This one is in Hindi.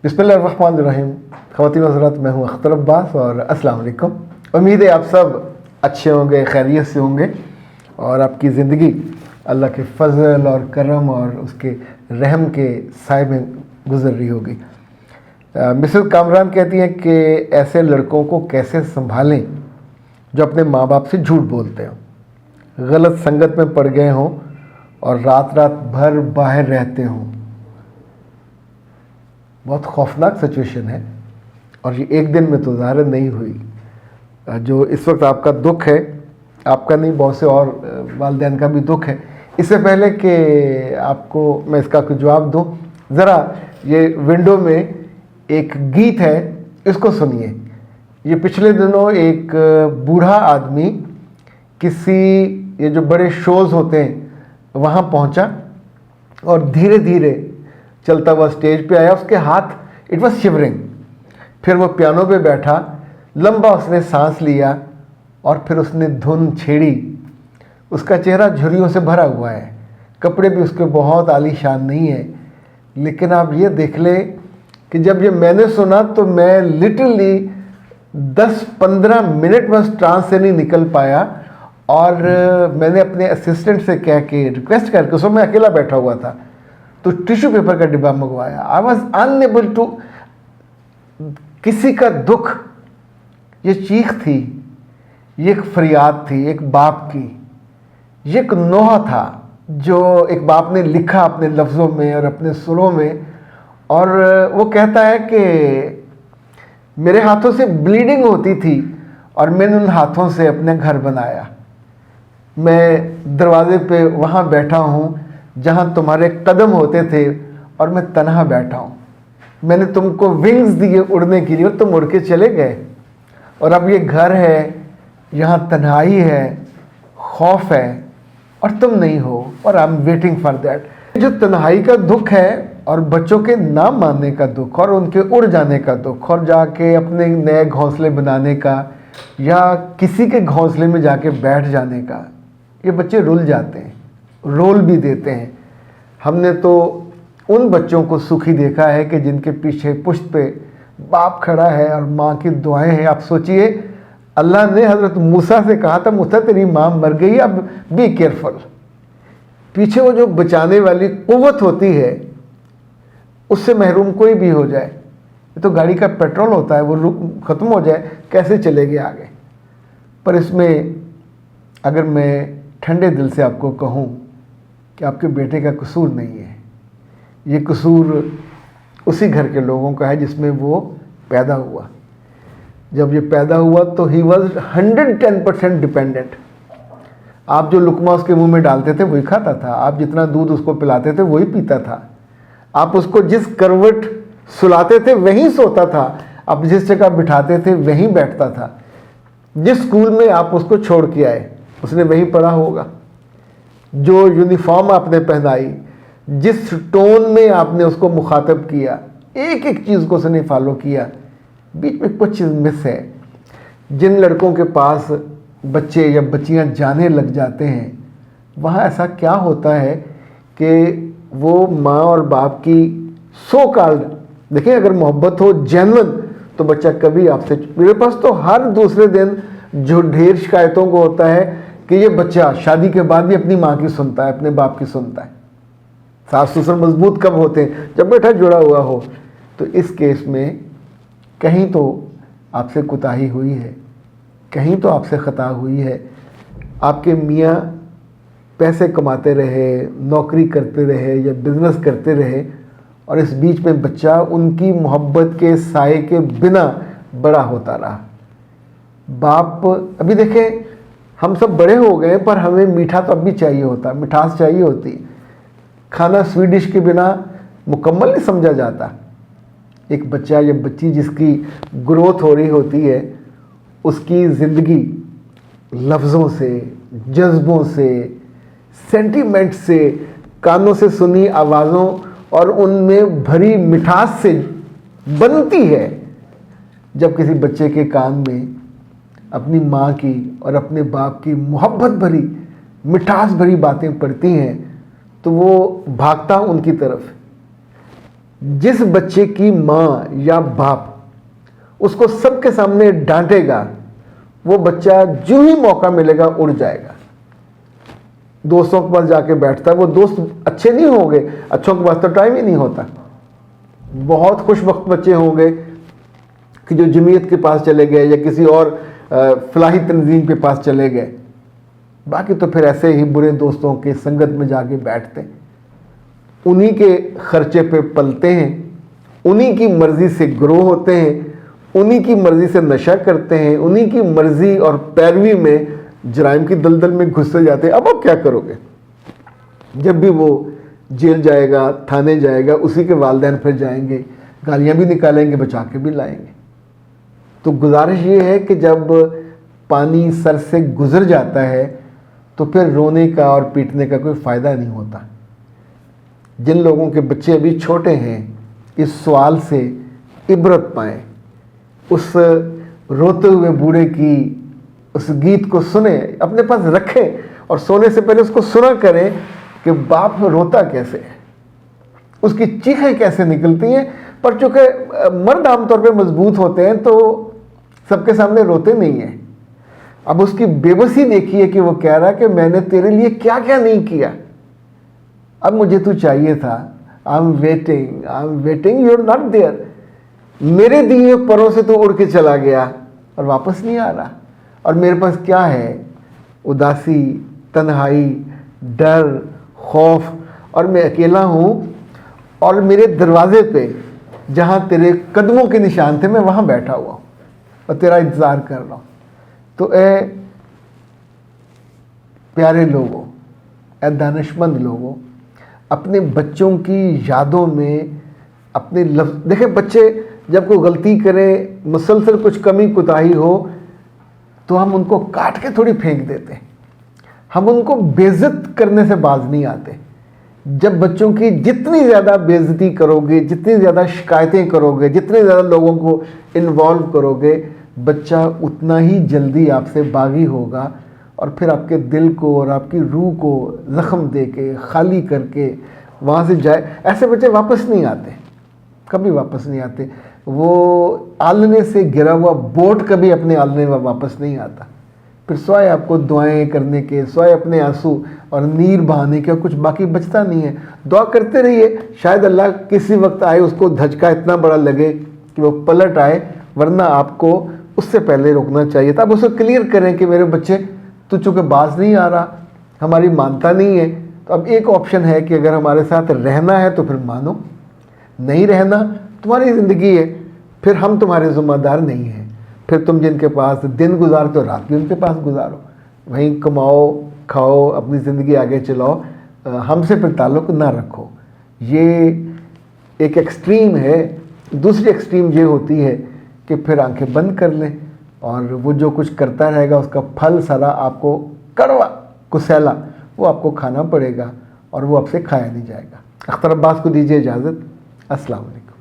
बिस्मिल्लाहिर्रहमानिर्रहीम। ख़वातीन हज़रात, मैं हूँ अख्तर अब्बास और अस्सलाम वालेकुम। उम्मीद है आप सब अच्छे होंगे, खैरियत से होंगे और आपकी ज़िंदगी अल्लाह के फ़ज़ल और करम और उसके रहम के साए में गुज़र रही होगी। मिसेस कामरान कहती हैं कि ऐसे लड़कों को कैसे संभालें जो अपने माँ बाप से झूठ बोलते हों, गलत संगत में पड़ गए हों और रात रात भर बाहर रहते हों। बहुत खौफनाक सिचुएशन है और ये एक दिन में तो ज़ाहिर नहीं हुई। जो इस वक्त आपका दुख है, आपका नहीं, बहुत से और वालिदैन का भी दुख है। इससे पहले कि आपको मैं इसका कोई जवाब दूँ, ज़रा ये विंडो में एक गीत है, इसको सुनिए। ये पिछले दिनों एक बूढ़ा आदमी किसी ये जो बड़े शोज़ होते हैं वहाँ पहुँचा और धीरे धीरे चलता हुआ स्टेज पे आया। उसके हाथ, इट वॉज शिवरिंग। फिर वो पियानो पे बैठा, लंबा उसने सांस लिया और फिर उसने धुन छेड़ी। उसका चेहरा झुर्रियों से भरा हुआ है, कपड़े भी उसके बहुत आलीशान नहीं है, लेकिन आप ये देख लें कि जब ये मैंने सुना तो मैं लिटरली 10-15 मिनट में उस ट्रांस से नहीं निकल पाया। और मैंने अपने असिस्टेंट से कह के रिक्वेस्ट करके, उसमें मैं अकेला बैठा हुआ था, तो टिश्यू पेपर का डिब्बा मंगवाया। I was unable to. किसी का दुख, ये चीख थी, ये एक फरियाद थी एक बाप की, ये एक नोहा था जो एक बाप ने लिखा अपने लफ्ज़ों में और अपने सुरों में। और वो कहता है कि मेरे हाथों से ब्लीडिंग होती थी और मैंने उन हाथों से अपने घर बनाया। मैं दरवाजे पे वहाँ बैठा हूँ जहाँ तुम्हारे कदम होते थे और मैं तन्हा बैठा हूँ। मैंने तुमको विंग्स दिए उड़ने के लिए और तुम उड़ के चले गए, और अब ये घर है, यहाँ तन्हाई है, खौफ है और तुम नहीं हो, और आई एम वेटिंग फॉर दैट। जो तन्हाई का दुख है और बच्चों के ना मानने का दुख और उनके उड़ जाने का दुख और जाके अपने नए घोंसले बनाने का या किसी के घोंसले में जाके बैठ जाने का, ये बच्चे रुल जाते हैं, रोल भी देते हैं। हमने तो उन बच्चों को सुखी देखा है कि जिनके पीछे पुश्त पे बाप खड़ा है और माँ की दुआएं हैं। आप सोचिए, अल्लाह ने हज़रत मूसा से कहा था, मूसा तेरी माँ मर गई, अब बी केयरफुल। पीछे वो जो बचाने वाली कुव्वत होती है, उससे महरूम कोई भी हो जाए, ये तो गाड़ी का पेट्रोल होता है, वो ख़त्म हो जाए कैसे चलेगी आगे। पर इसमें अगर मैं ठंडे दिल से आपको कहूँ कि आपके बेटे का कसूर नहीं है, ये कसूर उसी घर के लोगों का है जिसमें वो पैदा हुआ। जब ये पैदा हुआ तो ही वॉज 110% डिपेंडेंट। आप जो लुकमा उसके मुंह में डालते थे वही खाता था, आप जितना दूध उसको पिलाते थे वही पीता था, आप उसको जिस करवट सुलाते थे वहीं सोता था, आप जिस जगह बिठाते थे वहीं बैठता था, जिस स्कूल में आप उसको छोड़ के आए उसने वहीं पढ़ा होगा, जो यूनिफॉर्म आपने पहनाई, जिस टोन में आपने उसको मुखातब किया, एक एक चीज़ को उसने फॉलो किया। बीच में कुछ चीज़ मिस है। जिन लड़कों के पास बच्चे या बच्चियां जाने लग जाते हैं, वहाँ ऐसा क्या होता है कि वो माँ और बाप की सो कॉल्ड, देखिए अगर मोहब्बत हो जेन्युइन तो बच्चा कभी आपसे, मेरे पास तो हर दूसरे दिन जो ढेर शिकायतों को होता है कि ये बच्चा शादी के बाद भी अपनी माँ की सुनता है, अपने बाप की सुनता है। सास ससुर मजबूत कब होते हैं? जब बेटा जुड़ा हुआ हो। तो इस केस में कहीं तो आपसे कुताही हुई है, कहीं तो आपसे ख़ता हुई है। आपके मियाँ पैसे कमाते रहे, नौकरी करते रहे या बिज़नेस करते रहे, और इस बीच में बच्चा उनकी मोहब्बत के साए के बिना बड़ा होता रहा। बाप, अभी देखें हम सब बड़े हो गए पर हमें मीठा तो अब भी चाहिए होता, मिठास चाहिए होती। खाना स्वीट के बिना मुकम्मल नहीं समझा जाता। एक बच्चा या बच्ची जिसकी ग्रोथ हो रही होती है, उसकी ज़िंदगी लफ्ज़ों से, जज्बों से, सेंटीमेंट से, कानों से सुनी आवाज़ों और उनमें भरी मिठास से बनती है। जब किसी बच्चे के कान में अपनी माँ की और अपने बाप की मोहब्बत भरी, मिठास भरी बातें पड़ती हैं तो वो भागता उनकी तरफ। जिस बच्चे की माँ या बाप उसको सबके सामने डांटेगा, वो बच्चा जो ही मौका मिलेगा उड़ जाएगा, दोस्तों के पास जाके बैठता है। वो दोस्त अच्छे नहीं होंगे, अच्छों के पास तो टाइम ही नहीं होता। बहुत खुशबख्त बच्चे होंगे कि जो जमीयत के पास चले गए या किसी और फलाही तंजीम के पास चले गए, बाकी तो फिर ऐसे ही बुरे दोस्तों के संगत में जाके बैठते हैं, उन्हीं के खर्चे पे पलते हैं, उन्हीं की मर्जी से ग्रो होते हैं, उन्हीं की मर्जी से नशा करते हैं, उन्हीं की मर्जी और पैरवी में जराइम की दलदल में घुसते जाते हैं। अब आप क्या करोगे? जब भी वो जेल जाएगा, थाने जाएगा, उसी के वालिदैन फिर जाएंगे, गालियां भी निकालेंगे, बचा के भी लाएंगे। तो गुजारिश ये है कि जब पानी सर से गुजर जाता है तो फिर रोने का और पीटने का कोई फ़ायदा नहीं होता। जिन लोगों के बच्चे अभी छोटे हैं, इस सवाल से इबरत पाएँ, उस रोते हुए बूढ़े की उस गीत को सुने, अपने पास रखें और सोने से पहले उसको सुना करें कि बाप रोता कैसे है, उसकी चीखें कैसे निकलती हैं। पर चूँकि मर्द आमतौर पे मजबूत होते हैं तो सबके सामने रोते नहीं हैं। अब उसकी बेबसी देखिए कि वो कह रहा है कि मैंने तेरे लिए क्या क्या नहीं किया, अब मुझे तू चाहिए था, I am waiting, you are not there. मेरे दिए परों से तो उड़ के चला गया और वापस नहीं आ रहा, और मेरे पास क्या है? उदासी, तन्हाई, डर, खौफ, और मैं अकेला हूँ, और मेरे दरवाजे पे जहाँ तेरे कदमों के निशान थे मैं वहाँ बैठा हुआ हूँ और तेरा इंतज़ार कर रहा हूँ। तो ए प्यारे लोगों, ए दानिशमंद लोगों, अपने बच्चों की यादों में अपने लफ्ज़ देखें। बच्चे जब कोई गलती करे, मुसलसल कुछ कमी कुताही हो, तो हम उनको काट के थोड़ी फेंक देते हैं, हम उनको बेइज्जत करने से बाज नहीं आते। जब बच्चों की जितनी ज़्यादा बेइज्जती करोगे, जितनी ज़्यादा शिकायतें करोगे, जितने ज़्यादा लोगों को इन्वॉल्व करोगे, बच्चा उतना ही जल्दी आपसे बागी होगा और फिर आपके दिल को और आपकी रूह को ज़ख्म दे के, खाली करके वहाँ से जाए। ऐसे बच्चे वापस नहीं आते, कभी वापस नहीं आते। वो आलने से गिरा हुआ बोट कभी अपने आलने में वापस नहीं आता। फिर स्वाय आपको दुआएं करने के, स्वाय अपने आंसू और नीर बहाने के, कुछ बाकी बचता नहीं है। दुआ करते रहिए, शायद अल्लाह किसी वक्त आए, उसको धचका इतना बड़ा लगे कि वो पलट आए, वरना आपको उससे पहले रुकना चाहिए था। अब उसको क्लियर करें कि मेरे बच्चे तू चूँकि बाज नहीं आ रहा, हमारी मानता नहीं है, तो अब एक ऑप्शन है कि अगर हमारे साथ रहना है तो फिर मानो, नहीं रहना तुम्हारी ज़िंदगी है, फिर हम तुम्हारे ज़िम्मेदार नहीं हैं। फिर तुम जिनके पास दिन गुजारते हो, रात भी उनके पास गुजारो, वहीं कमाओ, खाओ, अपनी ज़िंदगी आगे चलाओ, हमसे फिर ताल्लुक़ ना रखो। ये एक एक्सट्रीम है। दूसरी एक्सट्रीम ये होती है कि फिर आंखें बंद कर लें और वो जो कुछ करता रहेगा उसका फल सारा आपको कड़वा कुसैला वो आपको खाना पड़ेगा और वो आपसे खाया नहीं जाएगा। अख्तर अब्बास को दीजिए इजाज़त। अस्सलाम वालेकुम।